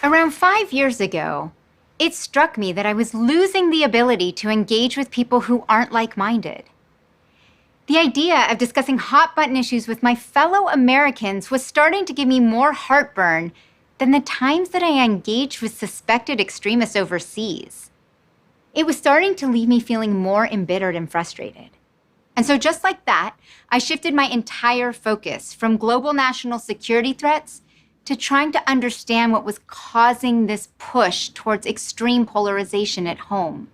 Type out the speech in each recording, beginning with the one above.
Around 5 years ago, it struck me that I was losing the ability to engage with people who aren't like-minded. The idea of discussing hot-button issues with my fellow Americans was starting to give me more heartburn than the times that I engaged with suspected extremists overseas. It was starting to leave me feeling more embittered and frustrated. And so just like that, I shifted my entire focus from global national security threats to trying to understand what was causing this push towards extreme polarization at home.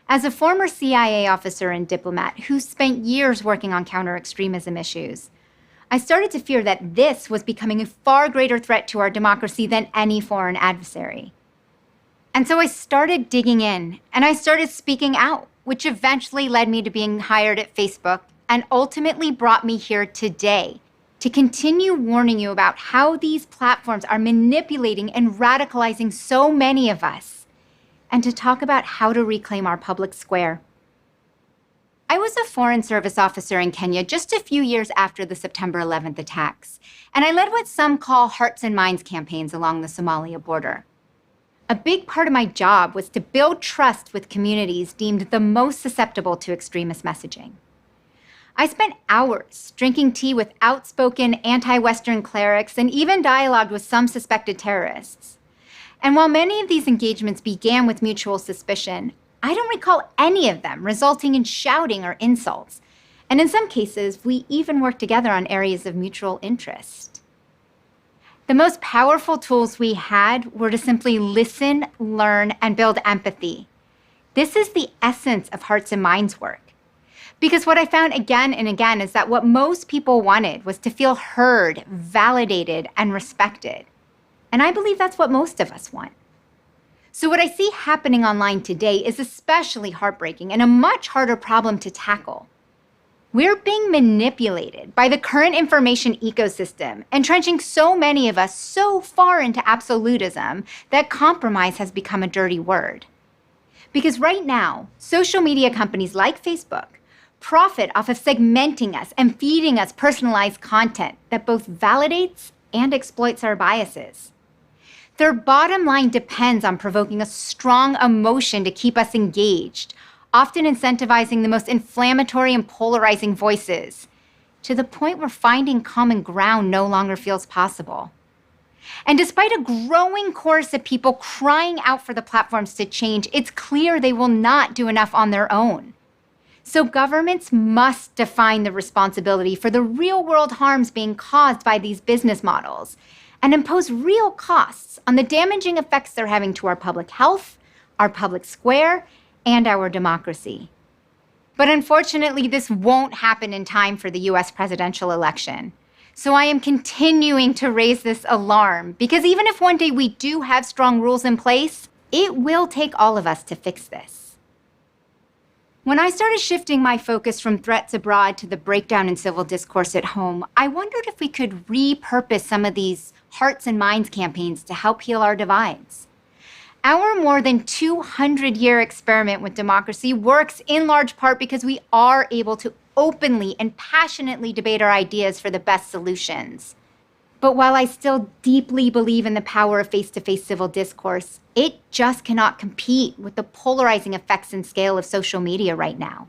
As a former CIA officer and diplomat who spent years working on counter-extremism issues, I started to fear that this was becoming a far greater threat to our democracy than any foreign adversary. And so I started digging in, and I started speaking out, which eventually led me to being hired at Facebook and ultimately brought me here today to continue warning you about how these platforms are manipulating and radicalizing so many of us, and to talk about how to reclaim our public square. I was a Foreign Service officer in Kenya just a few years after the September 11th attacks, and I led what some call hearts and minds campaigns along the Somalia border. A big part of my job was to build trust with communities deemed the most susceptible to extremist messaging. I spent hours drinking tea with outspoken anti-Western clerics and even dialogued with some suspected terrorists. And while many of these engagements began with mutual suspicion, I don't recall any of them resulting in shouting or insults. And in some cases, we even worked together on areas of mutual interest. The most powerful tools we had were to simply listen, learn, and build empathy. This is the essence of Hearts and Minds work. Because what I found again and again is that what most people wanted was to feel heard, validated, and respected. And I believe that's what most of us want. So what I see happening online today is especially heartbreaking and a much harder problem to tackle. We're being manipulated by the current information ecosystem, entrenching so many of us so far into absolutism that compromise has become a dirty word. Because right now, social media companies like Facebook profit off of segmenting us and feeding us personalized content that both validates and exploits our biases. Their bottom line depends on provoking a strong emotion to keep us engaged, often incentivizing the most inflammatory and polarizing voices, to the point where finding common ground no longer feels possible. And despite a growing chorus of people crying out for the platforms to change, it's clear they will not do enough on their own. So governments must define the responsibility for the real-world harms being caused by these business models and impose real costs on the damaging effects they're having to our public health, our public square, and our democracy. But unfortunately, this won't happen in time for the US presidential election. So I am continuing to raise this alarm because even if one day we do have strong rules in place, it will take all of us to fix this. When I started shifting my focus from threats abroad to the breakdown in civil discourse at home, I wondered if we could repurpose some of these Hearts and Minds campaigns to help heal our divides. Our more than 200-year experiment with democracy works in large part because we are able to openly and passionately debate our ideas for the best solutions. But while I still deeply believe in the power of face-to-face civil discourse, it just cannot compete with the polarizing effects and scale of social media right now.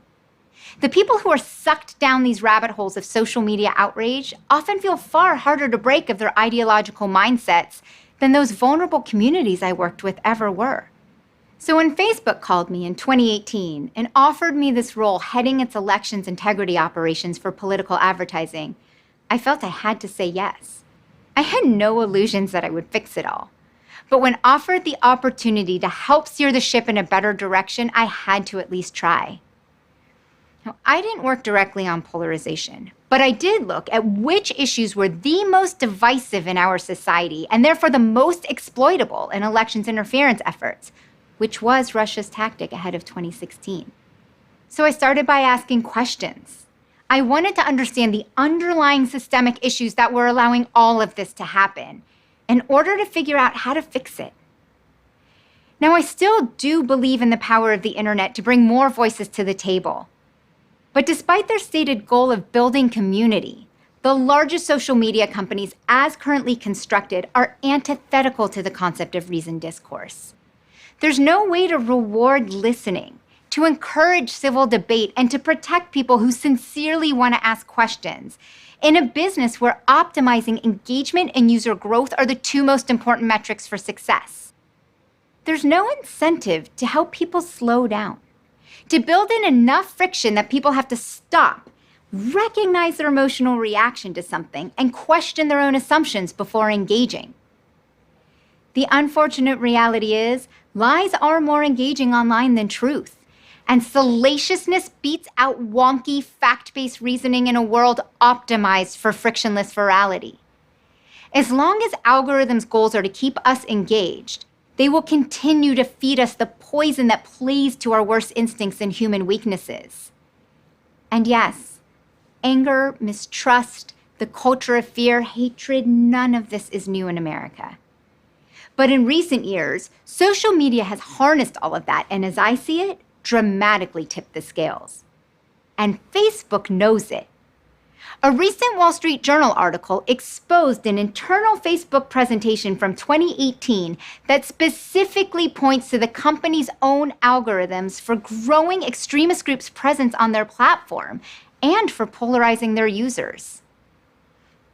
The people who are sucked down these rabbit holes of social media outrage often feel far harder to break of their ideological mindsets than those vulnerable communities I worked with ever were. So when Facebook called me in 2018 and offered me this role heading its elections integrity operations for political advertising, I felt I had to say yes. I had no illusions that I would fix it all. But when offered the opportunity to help steer the ship in a better direction, I had to at least try. Now, I didn't work directly on polarization, but I did look at which issues were the most divisive in our society and therefore the most exploitable in elections interference efforts, which was Russia's tactic ahead of 2016. So I started by asking questions. I wanted to understand the underlying systemic issues that were allowing all of this to happen in order to figure out how to fix it. Now, I still do believe in the power of the internet to bring more voices to the table. But despite their stated goal of building community, the The largest social media companies, as currently constructed, are antithetical to the concept of reasoned discourse. There's no way to reward listening, to encourage civil debate, and to protect people who sincerely want to ask questions in a business where optimizing engagement and user growth are the two most important metrics for success. There's no incentive to help people slow down, to build in enough friction that people have to stop, recognize their emotional reaction to something, and question their own assumptions before engaging. The unfortunate reality is, lies are more engaging online than truth. And salaciousness beats out wonky, fact-based reasoning in a world optimized for frictionless virality. As long as algorithms' goals are to keep us engaged, they will continue to feed us the poison that plays to our worst instincts and human weaknesses. And yes, anger, mistrust, the culture of fear, hatred, none of this is new in America. But in recent years, social media has harnessed all of that, and as I see it, dramatically tipped the scales. And Facebook knows it. A recent Wall Street Journal article exposed an internal Facebook presentation from 2018 that specifically points to the company's own algorithms for growing extremist groups' presence on their platform and for polarizing their users.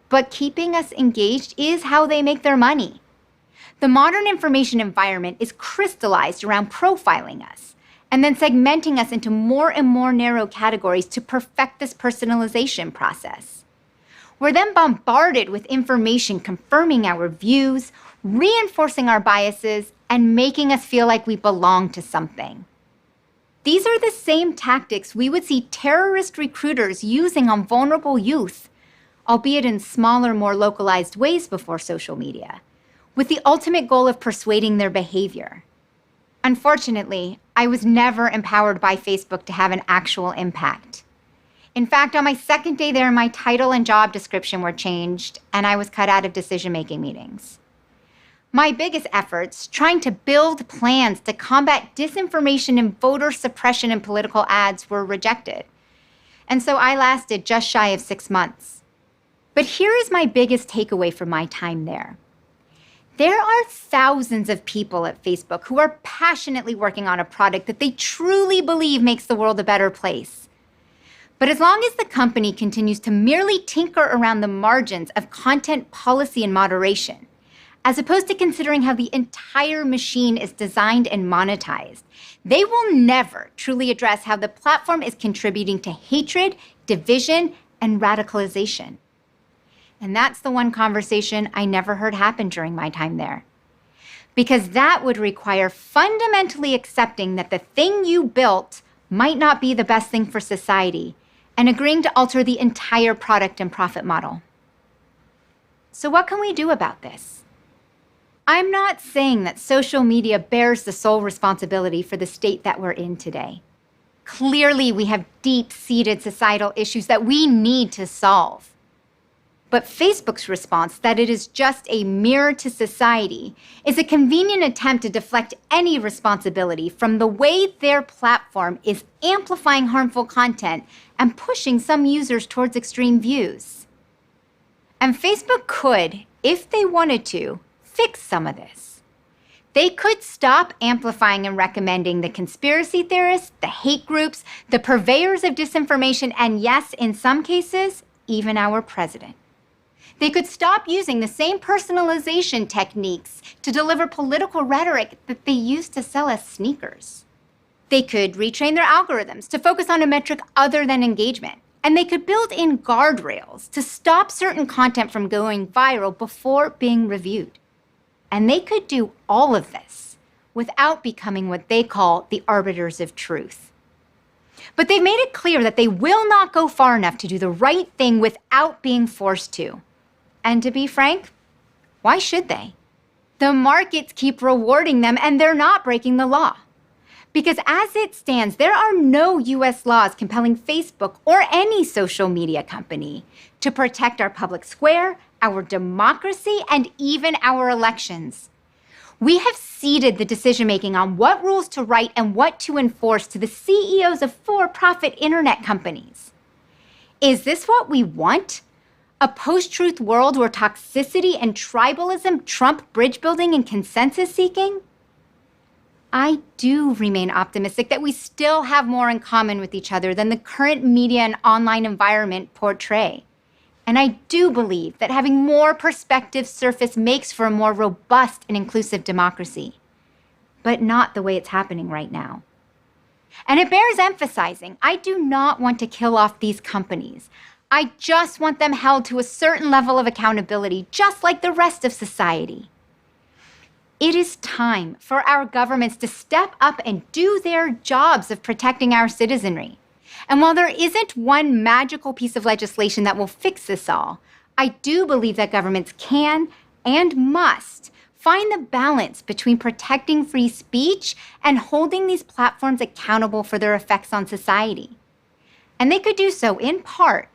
But keeping us engaged is how they make their money. The modern information environment is crystallized around profiling us, and then segmenting us into more and more narrow categories to perfect this personalization process. We're then bombarded with information confirming our views, reinforcing our biases, and making us feel like we belong to something. These are the same tactics we would see terrorist recruiters using on vulnerable youth, albeit in smaller, more localized ways before social media, with the ultimate goal of persuading their behavior. Unfortunately, I was never empowered by Facebook to have an actual impact. In fact, on my second day there, my title and job description were changed, and I was cut out of decision-making meetings. My biggest efforts, trying to build plans to combat disinformation and voter suppression in political ads, were rejected. And so I lasted just shy of 6 months. But here is my biggest takeaway from my time there. There are thousands of people at Facebook who are passionately working on a product that they truly believe makes the world a better place. But as long as the company continues to merely tinker around the margins of content policy and moderation, as opposed to considering how the entire machine is designed and monetized, they will never truly address how the platform is contributing to hatred, division, and radicalization. And that's the one conversation I never heard happen during my time there. Because that would require fundamentally accepting that the thing you built might not be the best thing for society, and agreeing to alter the entire product and profit model. So what can we do about this? I'm not saying that social media bears the sole responsibility for the state that we're in today. Clearly, we have deep-seated societal issues that we need to solve. But Facebook's response that it is just a mirror to society is a convenient attempt to deflect any responsibility from the way their platform is amplifying harmful content and pushing some users towards extreme views. And Facebook could, if they wanted to, fix some of this. They could stop amplifying and recommending the conspiracy theorists, the hate groups, the purveyors of disinformation, and yes, in some cases, even our president. They could stop using the same personalization techniques to deliver political rhetoric that they used to sell us sneakers. They could retrain their algorithms to focus on a metric other than engagement. And they could build in guardrails to stop certain content from going viral before being reviewed. And they could do all of this without becoming what they call the arbiters of truth. But they've made it clear that they will not go far enough to do the right thing without being forced to. And to be frank, why should they? The markets keep rewarding them and they're not breaking the law. Because as it stands, there are no US laws compelling Facebook or any social media company to protect our public square, our democracy, and even our elections. We have ceded the decision-making on what rules to write and what to enforce to the CEOs of for-profit internet companies. Is this what we want? A post-truth world where toxicity and tribalism trump bridge building and consensus seeking? I do remain optimistic that we still have more in common with each other than the current media and online environment portray. And I do believe that having more perspectives surface makes for a more robust and inclusive democracy. But not the way it's happening right now. And it bears emphasizing, I do not want to kill off these companies. I just want them held to a certain level of accountability, just like the rest of society. It is time for our governments to step up and do their jobs of protecting our citizenry. And while there isn't one magical piece of legislation that will fix this all, I do believe that governments can and must find the balance between protecting free speech and holding these platforms accountable for their effects on society. And they could do so in part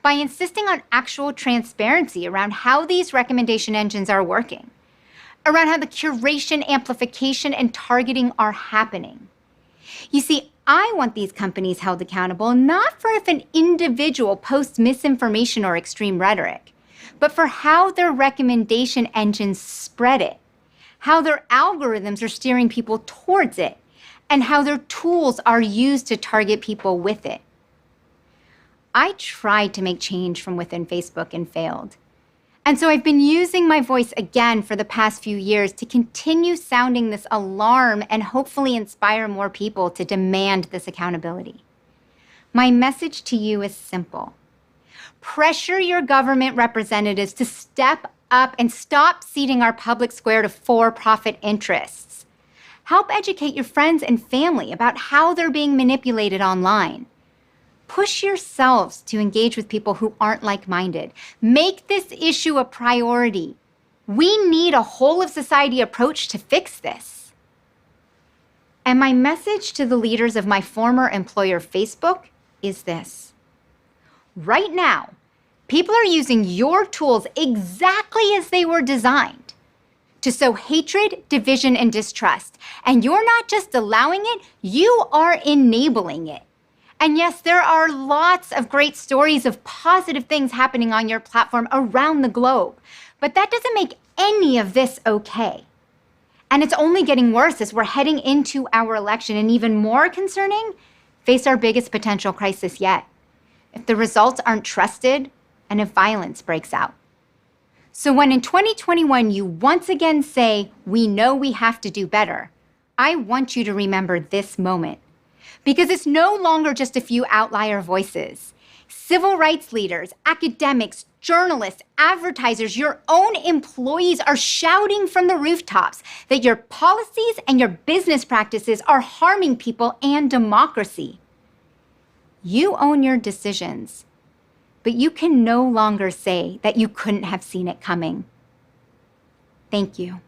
by insisting on actual transparency around how these recommendation engines are working, around how the curation, amplification, and targeting are happening. You see, I want these companies held accountable not for if an individual posts misinformation or extreme rhetoric, but for how their recommendation engines spread it, how their algorithms are steering people towards it, and how their tools are used to target people with it. I tried to make change from within Facebook and failed. And so I've been using my voice again for the past few years to continue sounding this alarm and hopefully inspire more people to demand this accountability. My message to you is simple. Pressure your government representatives to step up and stop ceding our public square to for-profit interests. Help educate your friends and family about how they're being manipulated online. Push yourselves to engage with people who aren't like-minded. Make this issue a priority. We need a whole-of-society approach to fix this. And my message to the leaders of my former employer, Facebook, is this. Right now, people are using your tools exactly as they were designed to sow hatred, division, and distrust. And you're not just allowing it, you are enabling it. And yes, there are lots of great stories of positive things happening on your platform around the globe, but that doesn't make any of this okay. And it's only getting worse as we're heading into our election, and even more concerning, face our biggest potential crisis yet. If the results aren't trusted, and if violence breaks out. So when in 2021 you once again say, we know we have to do better, I want you to remember this moment. Because it's no longer just a few outlier voices. Civil rights leaders, academics, journalists, advertisers, your own employees are shouting from the rooftops that your policies and your business practices are harming people and democracy. You own your decisions, but you can no longer say that you couldn't have seen it coming. Thank you.